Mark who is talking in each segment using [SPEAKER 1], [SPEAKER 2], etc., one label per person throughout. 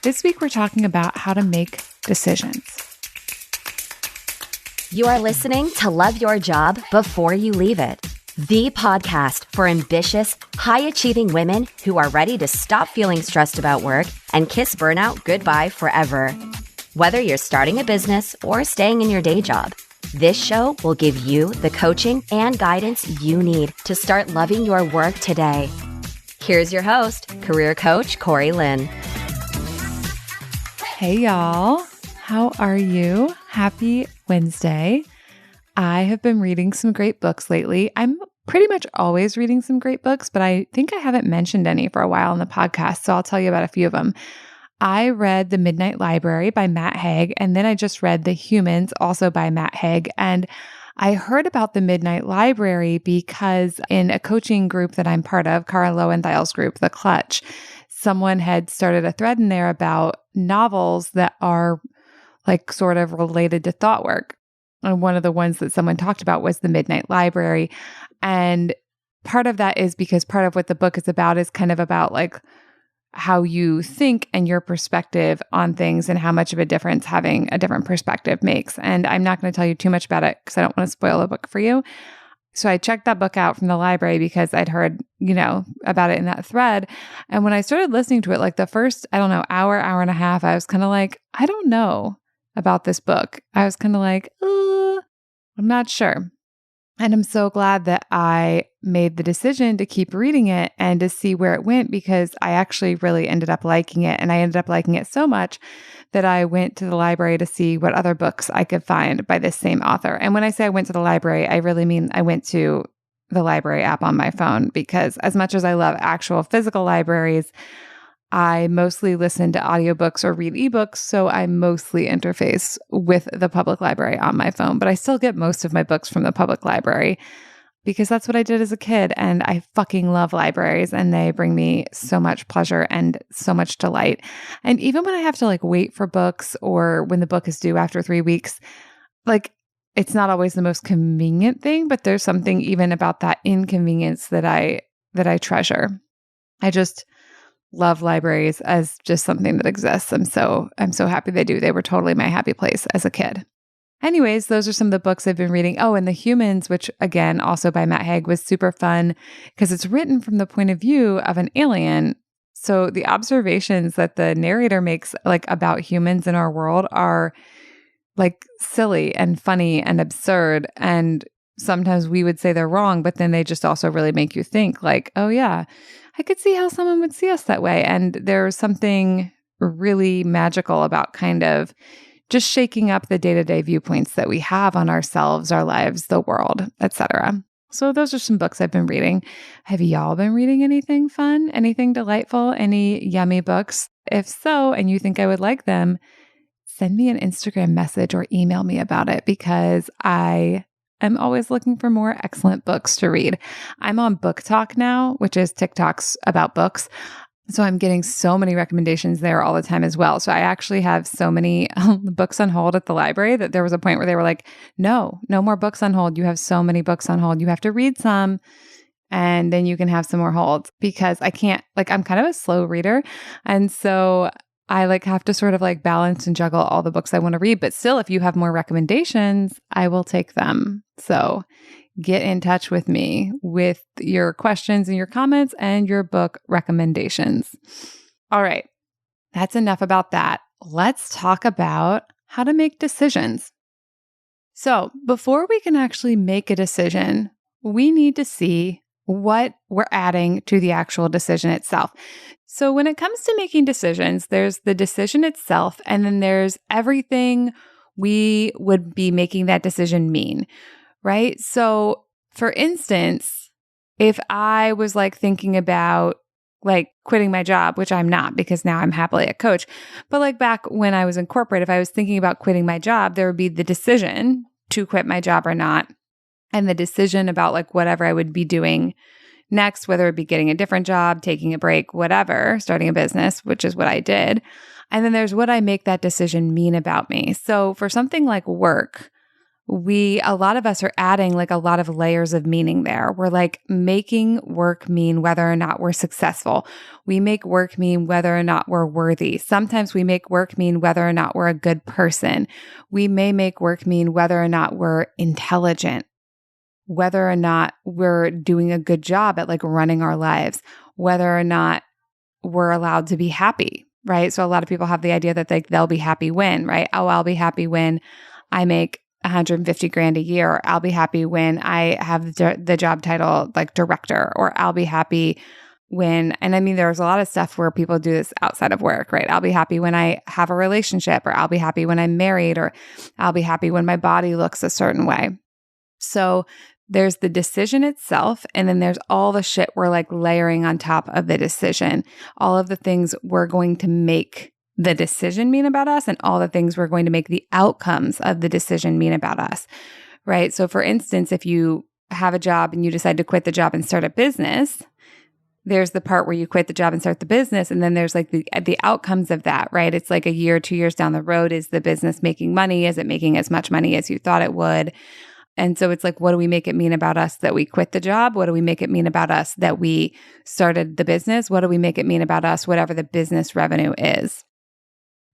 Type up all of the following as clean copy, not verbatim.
[SPEAKER 1] This week, we're talking about how to make decisions.
[SPEAKER 2] You are listening to Love Your Job Before You Leave It, the podcast for ambitious, high-achieving women who are ready to stop feeling stressed about work and kiss burnout goodbye forever. Whether you're starting a business or staying in your day job, this show will give you the coaching and guidance you need to start loving your work today. Here's your host, career coach Corey Lynn.
[SPEAKER 1] Hey, y'all. How are you? Happy Wednesday. I have been reading some great books lately. I'm pretty much always reading some great books, but I think I haven't mentioned any for a while on the podcast, so I'll tell you about a few of them. I read The Midnight Library by Matt Haig, and then I just read The Humans, also by Matt Haig. And I heard about The Midnight Library because in a coaching group that I'm part of, Cara Lowenthal's group, The Clutch, someone had started a thread in there about novels that are like sort of related to thought work. And one of the ones that someone talked about was The Midnight Library. And part of that is because part of what the book is about is kind of about like how you think and your perspective on things and how much of a difference having a different perspective makes. And I'm not going to tell you too much about it because I don't want to spoil the book for you. So I checked that book out from the library because I'd heard, about it in that thread. And when I started listening to it, like the first, hour and a half, I was kind of like, I don't know about this book. I was kind of like, I'm not sure. And I'm so glad that I made the decision to keep reading it and to see where it went because I actually really ended up liking it. And I ended up liking it so much that I went to the library to see what other books I could find by this same author. And when I say I went to the library, I really mean I went to the library app on my phone because as much as I love actual physical libraries, I mostly listen to audiobooks or read ebooks, so I mostly interface with the public library on my phone. But I still get most of my books from the public library because that's what I did as a kid. And I fucking love libraries and they bring me so much pleasure and so much delight. And even when I have to wait for books or when the book is due after 3 weeks, it's not always the most convenient thing, but there's something even about that inconvenience that I treasure. I just love libraries as just something that exists. I'm so happy they do. They were totally my happy place as a kid. Anyways, those are some of the books I've been reading. Oh, and The Humans, which again, also by Matt Haig, was super fun because it's written from the point of view of an alien. So the observations that the narrator makes about humans in our world are silly and funny and absurd. And sometimes we would say they're wrong, but then they just also really make you think oh yeah, I could see how someone would see us that way. And there's something really magical about kind of just shaking up the day-to-day viewpoints that we have on ourselves, our lives, the world, etc. So those are some books I've been reading. Have y'all been reading anything fun, anything delightful, any yummy books? If so, and you think I would like them, send me an Instagram message or email me about it because I'm always looking for more excellent books to read. I'm on Book Talk now, which is TikToks about books. So I'm getting so many recommendations there all the time as well. So I actually have so many books on hold at the library that there was a point where they were like, no more books on hold. You have so many books on hold. You have to read some and then you can have some more holds because I can't, I'm kind of a slow reader. And so I have to sort of balance and juggle all the books I want to read. But still, if you have more recommendations, I will take them. So get in touch with me with your questions and your comments and your book recommendations. All right, that's enough about that. Let's talk about how to make decisions. So before we can actually make a decision, we need to see what we're adding to the actual decision itself. So when it comes to making decisions, there's the decision itself, and then there's everything we would be making that decision mean, right? So for instance, if I was thinking about quitting my job, which I'm not because now I'm happily a coach, but back when I was in corporate, if I was thinking about quitting my job, there would be the decision to quit my job or not, and the decision about whatever I would be doing next, whether it be getting a different job, taking a break, whatever, starting a business, which is what I did. And then there's what I make that decision mean about me. So for something like work, a lot of us are adding like a lot of layers of meaning there. We're like making work mean whether or not we're successful. We make work mean whether or not we're worthy. Sometimes we make work mean whether or not we're a good person. We may make work mean whether or not we're intelligent, whether or not we're doing a good job at like running our lives, whether or not we're allowed to be happy, right? So a lot of people have the idea that they'll be happy when, right? Oh, I'll be happy when I make 150 grand a year, or I'll be happy when I have the job title like director, or I'll be happy when, and I mean, there's a lot of stuff where people do this outside of work, right? I'll be happy when I have a relationship, or I'll be happy when I'm married, or I'll be happy when my body looks a certain way. So there's the decision itself, and then there's all the shit we're like layering on top of the decision, all of the things we're going to make the decision mean about us, and all the things we're going to make the outcomes of the decision mean about us, right? So for instance, if you have a job and you decide to quit the job and start a business, there's the part where you quit the job and start the business. And then there's like the outcomes of that, right? It's like a year, 2 years down the road. Is the business making money? Is it making as much money as you thought it would? And so it's like, what do we make it mean about us that we quit the job? What do we make it mean about us that we started the business? What do we make it mean about us, whatever the business revenue is?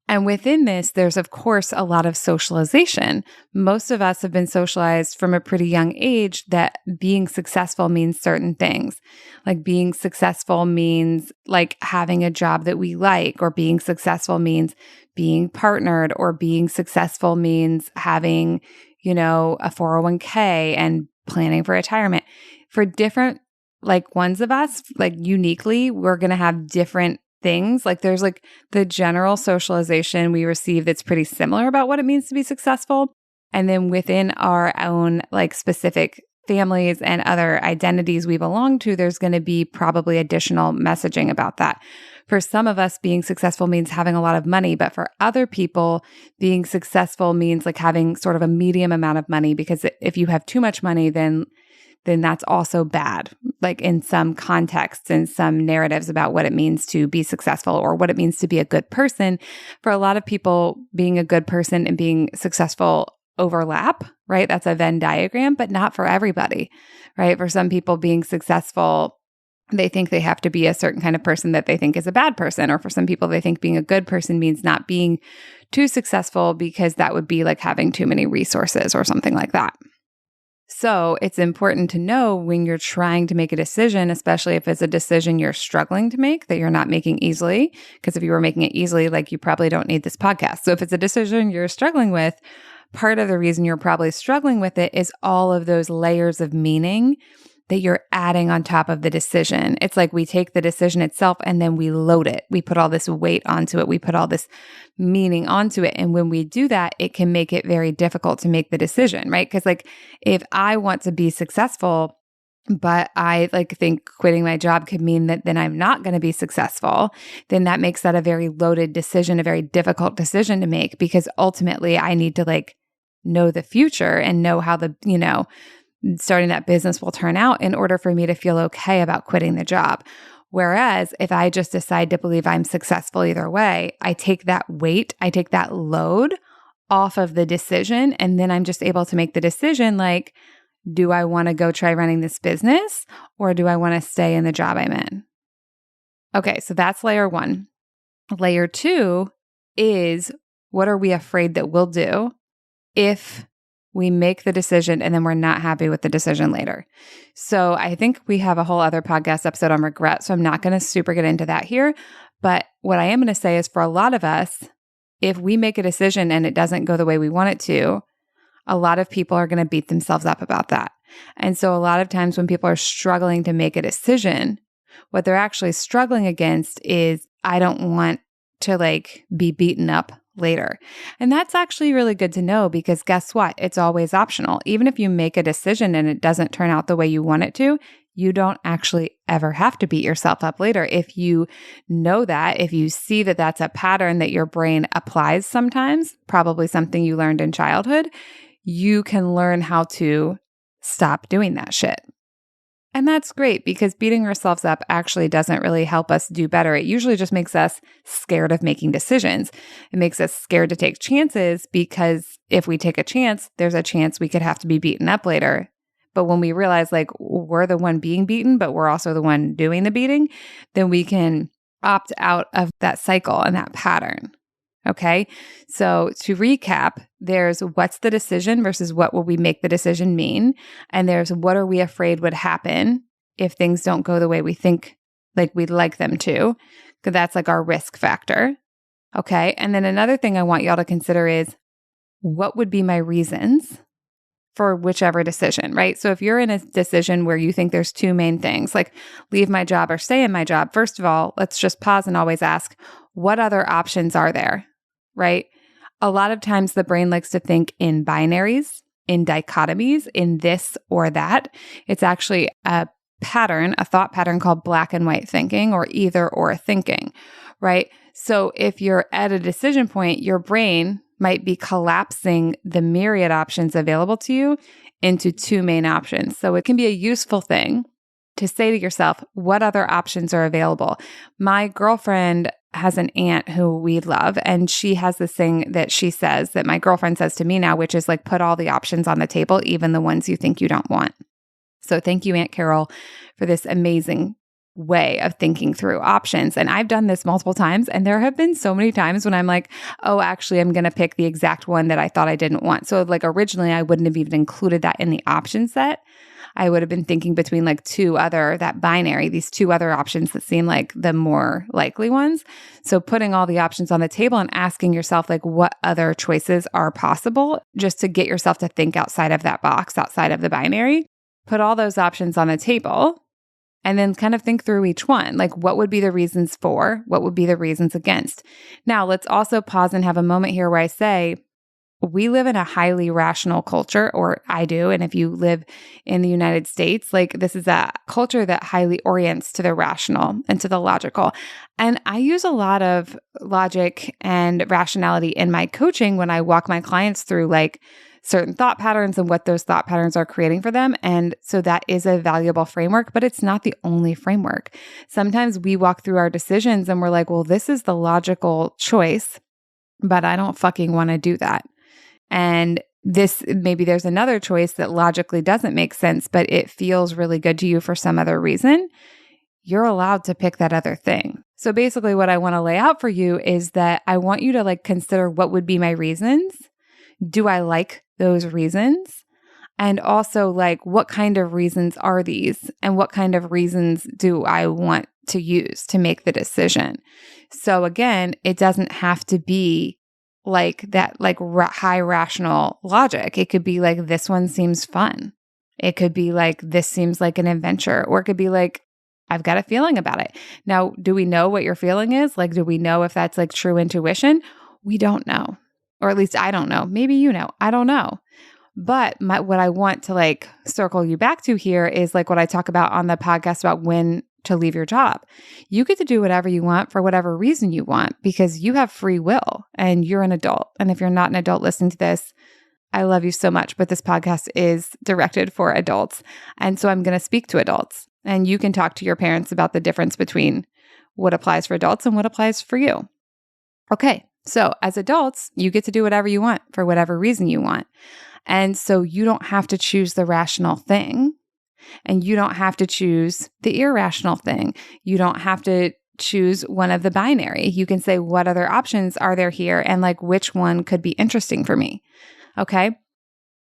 [SPEAKER 1] And within this, there's, of course, a lot of socialization. Most of us have been socialized from a pretty young age that being successful means certain things. Like being successful means like having a job that we like, or being successful means being partnered, or being successful means having, a 401k and planning for retirement. For different like ones of us, like uniquely, we're going to have different things. Like there's like the general socialization we receive that's pretty similar about what it means to be successful. And then within our own like specific families and other identities we belong to, there's going to be probably additional messaging about that. For some of us, being successful means having a lot of money, but for other people, being successful means like having sort of a medium amount of money, because if you have too much money, then that's also bad, like in some contexts and some narratives about what it means to be successful or what it means to be a good person. For a lot of people, being a good person and being successful overlap, right? That's a Venn diagram, but not for everybody, right? For some people, being successful, they think they have to be a certain kind of person that they think is a bad person. Or for some people, they think being a good person means not being too successful, because that would be like having too many resources or something like that. So it's important to know when you're trying to make a decision, especially if it's a decision you're struggling to make, that you're not making easily. Because if you were making it easily, like you probably don't need this podcast. So if it's a decision you're struggling with, part of the reason you're probably struggling with it is all of those layers of meaning that you're adding on top of the decision. It's like we take the decision itself and then we load it. We put all this weight onto it. We put all this meaning onto it. And when we do that, it can make it very difficult to make the decision, right? Because like if I want to be successful, but I like think quitting my job could mean that then I'm not going to be successful, then that makes that a very loaded decision, a very difficult decision to make, because ultimately I need to like know the future and know how the, starting that business will turn out in order for me to feel okay about quitting the job. Whereas if I just decide to believe I'm successful either way, I take that weight, I take that load off of the decision, and then I'm just able to make the decision like, do I want to go try running this business, or do I want to stay in the job I'm in? Okay, so that's layer one. Layer two is, what are we afraid that we'll do if we make the decision and then we're not happy with the decision later? So I think we have a whole other podcast episode on regret, so I'm not going to super get into that here. But what I am going to say is, for a lot of us, if we make a decision and it doesn't go the way we want it to, a lot of people are going to beat themselves up about that. And so a lot of times when people are struggling to make a decision, what they're actually struggling against is, I don't want to like be beaten up later. And that's actually really good to know, because guess what? It's always optional. Even if you make a decision and it doesn't turn out the way you want it to, you don't actually ever have to beat yourself up later. If you know that, if you see that that's a pattern that your brain applies sometimes, probably something you learned in childhood, you can learn how to stop doing that shit. And that's great because beating ourselves up actually doesn't really help us do better. It usually just makes us scared of making decisions. It makes us scared to take chances because if we take a chance, there's a chance we could have to be beaten up later. But when we realize like we're the one being beaten, but we're also the one doing the beating, then we can opt out of that cycle and that pattern. Okay. So to recap, there's what's the decision versus what will we make the decision mean? And there's what are we afraid would happen if things don't go the way we think like we'd like them to? Because that's like our risk factor. Okay. And then another thing I want y'all to consider is what would be my reasons for whichever decision, right? So if you're in a decision where you think there's two main things, like leave my job or stay in my job, first of all, let's just pause and always ask, what other options are there? Right? A lot of times the brain likes to think in binaries, in dichotomies, in this or that. It's actually a pattern, a thought pattern called black and white thinking or either or thinking, right? So if you're at a decision point, your brain might be collapsing the myriad options available to you into two main options. So it can be a useful thing to say to yourself, what other options are available? My girlfriend has an aunt who we love, and she has this thing that she says that my girlfriend says to me now, which is like, put all the options on the table, even the ones you think you don't want. So thank you, Aunt Carol, for this amazing way of thinking through options. And I've done this multiple times, and there have been so many times when I'm like, oh, actually, I'm going to pick the exact one that I thought I didn't want. So like originally, I wouldn't have even included that in the option set. I would have been thinking between like that binary, these two other options that seem like the more likely ones. So putting all the options on the table and asking yourself like what other choices are possible just to get yourself to think outside of that box, outside of the binary. Put all those options on the table and then kind of think through each one. Like what would be the reasons for, what would be the reasons against? Now let's also pause and have a moment here where I say, we live in a highly rational culture, or I do. And if you live in the United States, like this is a culture that highly orients to the rational and to the logical. And I use a lot of logic and rationality in my coaching when I walk my clients through like certain thought patterns and what those thought patterns are creating for them. And so that is a valuable framework, but it's not the only framework. Sometimes we walk through our decisions and we're like, well, this is the logical choice, but I don't fucking want to do that. And maybe there's another choice that logically doesn't make sense, but it feels really good to you for some other reason. You're allowed to pick that other thing. So basically what I want to lay out for you is that I want you to like consider what would be my reasons. Do I like those reasons? And also like what kind of reasons are these? And what kind of reasons do I want to use to make the decision? So again, it doesn't have to be like that, like high rational logic. It could be like, this one seems fun. It could be like, this seems like an adventure, or it could be like, I've got a feeling about it. Now, do we know what your feeling is? Like, do we know if that's like true intuition? We don't know, or at least I don't know. Maybe you know, I don't know. But what I want to like circle you back to here is like what I talk about on the podcast about when to leave your job. You get to do whatever you want for whatever reason you want because you have free will and you're an adult. And if you're not an adult listening to this, I love you so much, but this podcast is directed for adults. And so I'm going to speak to adults, and you can talk to your parents about the difference between what applies for adults and what applies for you. Okay. So as adults, you get to do whatever you want for whatever reason you want. And so you don't have to choose the rational thing. And you don't have to choose the irrational thing. You don't have to choose one of the binary. You can say, what other options are there here? And like, which one could be interesting for me? Okay.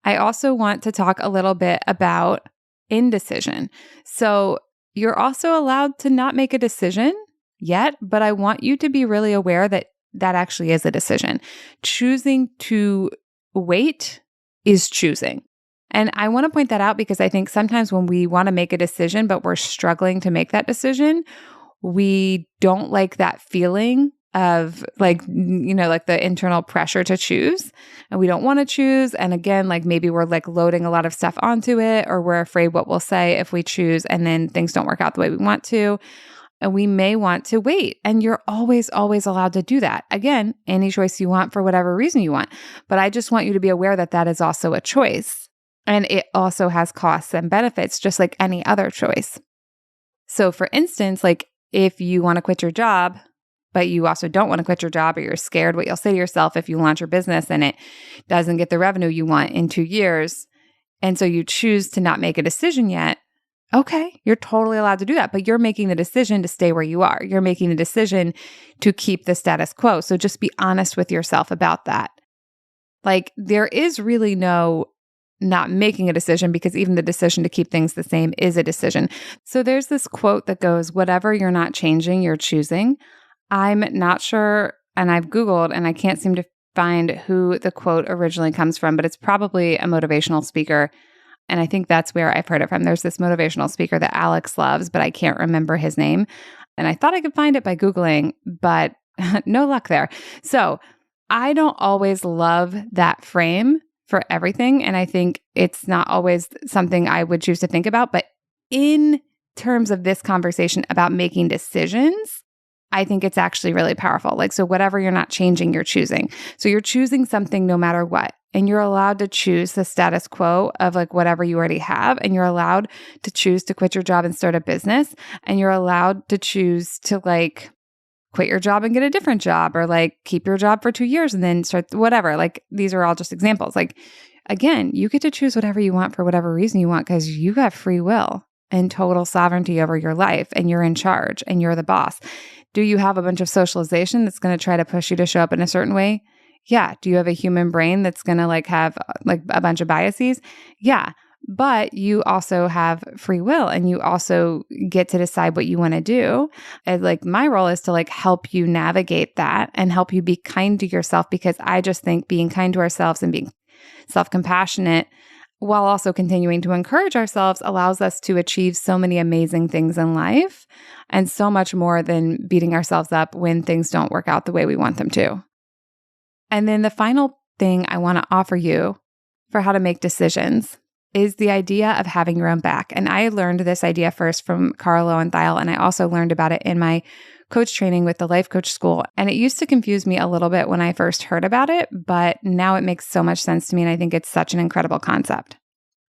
[SPEAKER 1] I also want to talk a little bit about indecision. So you're also allowed to not make a decision yet, but I want you to be really aware that that actually is a decision. Choosing to wait is choosing. And I want to point that out because I think sometimes when we want to make a decision, but we're struggling to make that decision, we don't like that feeling of like, you know, like the internal pressure to choose, and we don't want to choose. And again, like maybe we're like loading a lot of stuff onto it, or we're afraid what we'll say if we choose and then things don't work out the way we want to. And we may want to wait. And you're always, always allowed to do that. Again, any choice you want for whatever reason you want. But I just want you to be aware that that is also a choice. And it also has costs and benefits, just like any other choice. So for instance, like if you want to quit your job, but you also don't want to quit your job, or you're scared what you'll say to yourself if you launch your business and it doesn't get the revenue you want in 2 years, and so you choose to not make a decision yet, okay, you're totally allowed to do that, but you're making the decision to stay where you are. You're making the decision to keep the status quo. So just be honest with yourself about that. Like there is really no not making a decision, because even the decision to keep things the same is a decision. So there's this quote that goes, whatever you're not changing, you're choosing. I'm not sure, and I've Googled and I can't seem to find who the quote originally comes from, but it's probably a motivational speaker. And I think that's where I've heard it from. There's this motivational speaker that Alex loves, but I can't remember his name. And I thought I could find it by Googling, but no luck there. So I don't always love that frame for everything. And I think it's not always something I would choose to think about. But in terms of this conversation about making decisions, I think it's actually really powerful. Like, so whatever you're not changing, you're choosing. So you're choosing something no matter what. And you're allowed to choose the status quo of like whatever you already have. And you're allowed to choose to quit your job and start a business. And you're allowed to choose to like quit your job and get a different job, or like keep your job for 2 years and then start whatever. Like these are all just examples. Like, again, you get to choose whatever you want for whatever reason you want, because you got free will and total sovereignty over your life, and you're in charge and you're the boss. Do you have a bunch of socialization that's going to try to push you to show up in a certain way? Yeah. Do you have a human brain that's going to like have like a bunch of biases? Yeah. But you also have free will, and you also get to decide what you want to do. And like my role is to like help you navigate that and help you be kind to yourself, because I just think being kind to ourselves and being self-compassionate while also continuing to encourage ourselves allows us to achieve so many amazing things in life, and so much more than beating ourselves up when things don't work out the way we want them to. And then the final thing I want to offer you for how to make decisions is the idea of having your own back. And I learned this idea first from Carl Lowenthal, and I also learned about it in my coach training with the Life Coach School. And it used to confuse me a little bit when I first heard about it, but now it makes so much sense to me, and I think it's such an incredible concept.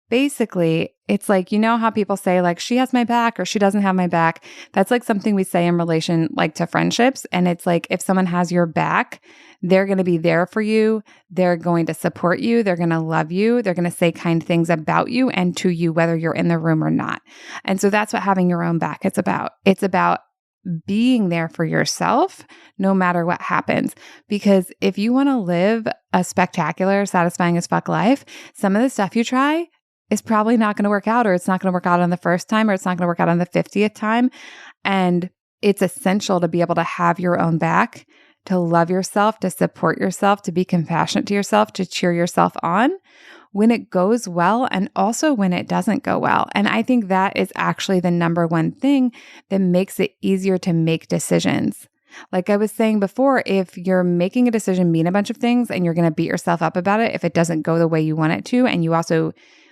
[SPEAKER 1] Basically, it's like, you know how people say like, she has my back or she doesn't have my back. That's like something we say in relation like to friendships. And it's like, if someone has your back, they're going to be there for you. They're going to support you. They're going to love you. They're going to say kind things about you and to you, whether you're in the room or not. And so that's what having your own back is about. It's about being there for yourself no matter what happens. Because if you want to live a spectacular, satisfying as fuck life, some of the stuff you try is probably not going to work out, or it's not going to work out on the first time, or it's not going to work out on the 50th time. And it's essential to be able to have your own back, to love yourself, to support yourself, to be compassionate to yourself, to cheer yourself on when it goes well, and also when it doesn't go well. And I think that is actually the number one thing that makes it easier to make decisions. Like I was saying before, if you're making a decision mean a bunch of things and you're going to beat yourself up about it if it doesn't go the way you want it to, and you also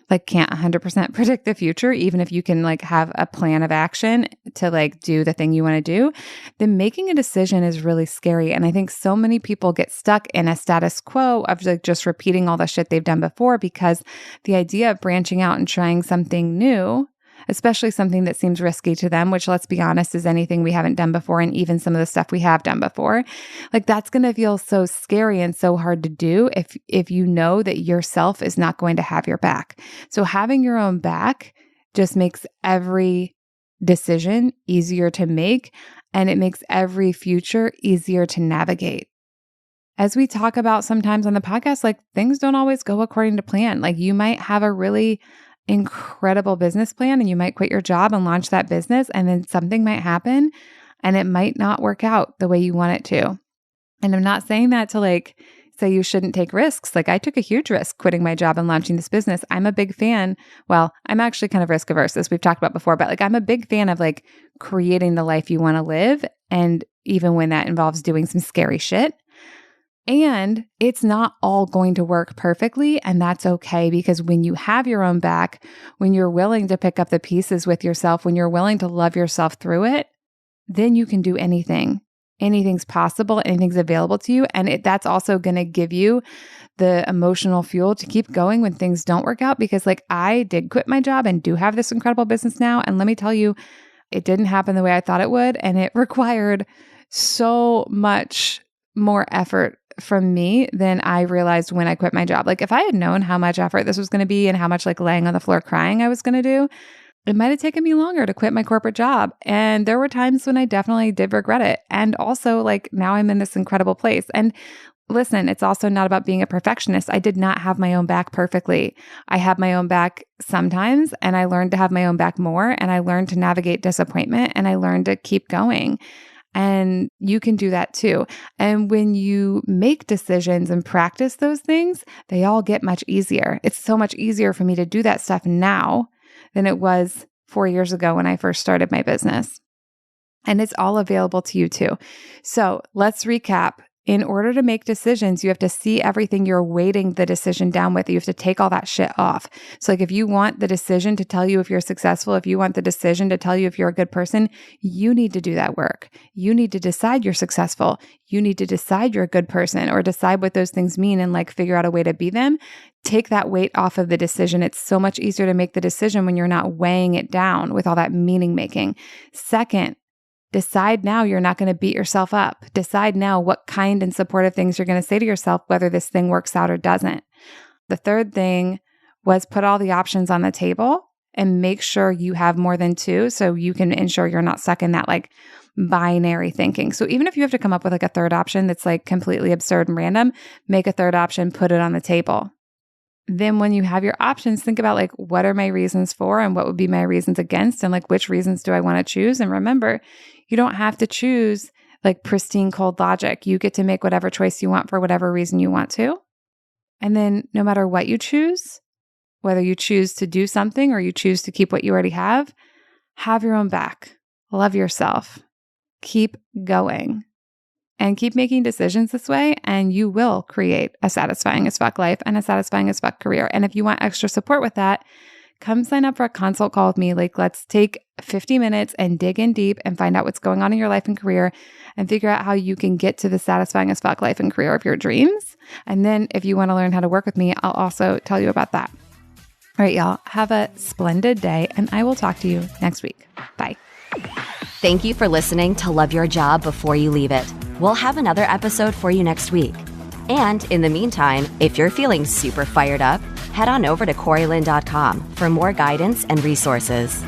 [SPEAKER 1] like can't 100% predict the future, even if you can like have a plan of action to like do the thing you want to do, then making a decision is really scary. And I think so many people get stuck in a status quo of like just repeating all the shit they've done before, because the idea of branching out and trying something new, especially something that seems risky to them, which let's be honest is anything we haven't done before, and even some of the stuff we have done before, like that's going to feel so scary and so hard to do if you know that yourself is not going to have your back. So having your own back just makes every decision easier to make, and it makes every future easier to navigate. As we talk about sometimes on the podcast, like things don't always go according to plan. Like you might have a really incredible business plan and you might quit your job and launch that business, and then something might happen and it might not work out the way you want it to. And I'm not saying that to like say you shouldn't take risks. Like I took a huge risk quitting my job and launching this business. I'm a big fan. Well, I'm actually kind of risk averse, as we've talked about before, but like I'm a big fan of like creating the life you want to live. And even when that involves doing some scary shit. And it's not all going to work perfectly, and that's okay, because when you have your own back, when you're willing to pick up the pieces with yourself, when you're willing to love yourself through it, then you can do anything. anything's possible, anything's available to you. And that's also going to give you the emotional fuel to keep going when things don't work out. Because like I did quit my job and do have this incredible business now. And let me tell you, it didn't happen the way I thought it would. And it required so much more effort from me than I realized when I quit my job. Like if I had known how much effort this was going to be and how much like laying on the floor crying I was going to do, it might have taken me longer to quit my corporate job. And there were times when I definitely did regret it. And also like now I'm in this incredible place. And listen, it's also not about being a perfectionist. I did not have my own back perfectly. I have my own back sometimes, and I learned to have my own back more, and I learned to navigate disappointment, and I learned to keep going. And you can do that too. And when you make decisions and practice those things, they all get much easier. It's so much easier for me to do that stuff now than it was 4 years ago when I first started my business. And it's all available to you too. So let's recap. In order to make decisions, you have to see everything you're weighting the decision down with. You have to take all that shit off. So like if you want the decision to tell you if you're successful, if you want the decision to tell you if you're a good person, you need to do that work. You need to decide you're successful. You need to decide you're a good person or decide what those things mean and like figure out a way to be them. Take that weight off of the decision. It's so much easier to make the decision when you're not weighing it down with all that meaning making. Second, decide now you're not going to beat yourself up. Decide now what kind and supportive things you're going to say to yourself, whether this thing works out or doesn't. The third thing was put all the options on the table and make sure you have more than two so you can ensure you're not stuck in that like binary thinking. So even if you have to come up with like a third option that's like completely absurd and random, make a third option, put it on the table. Then when you have your options, think about like, what are my reasons for and what would be my reasons against? And like, which reasons do I want to choose? And remember, you don't have to choose like pristine cold logic. You get to make whatever choice you want for whatever reason you want to. And then no matter what you choose, whether you choose to do something or you choose to keep what you already have your own back. Love yourself. Keep going. And keep making decisions this way, and you will create a satisfying as fuck life and a satisfying as fuck career. And if you want extra support with that, come sign up for a consult call with me. Like, let's take 50 minutes and dig in deep and find out what's going on in your life and career and figure out how you can get to the satisfying as fuck life and career of your dreams. And then if you want to learn how to work with me, I'll also tell you about that. All right, y'all, have a splendid day, and I will talk to you next week. Bye.
[SPEAKER 2] Thank you for listening to Love Your Job Before You Leave It. We'll have another episode for you next week. And in the meantime, if you're feeling super fired up, head on over to CoreyLynn.com for more guidance and resources.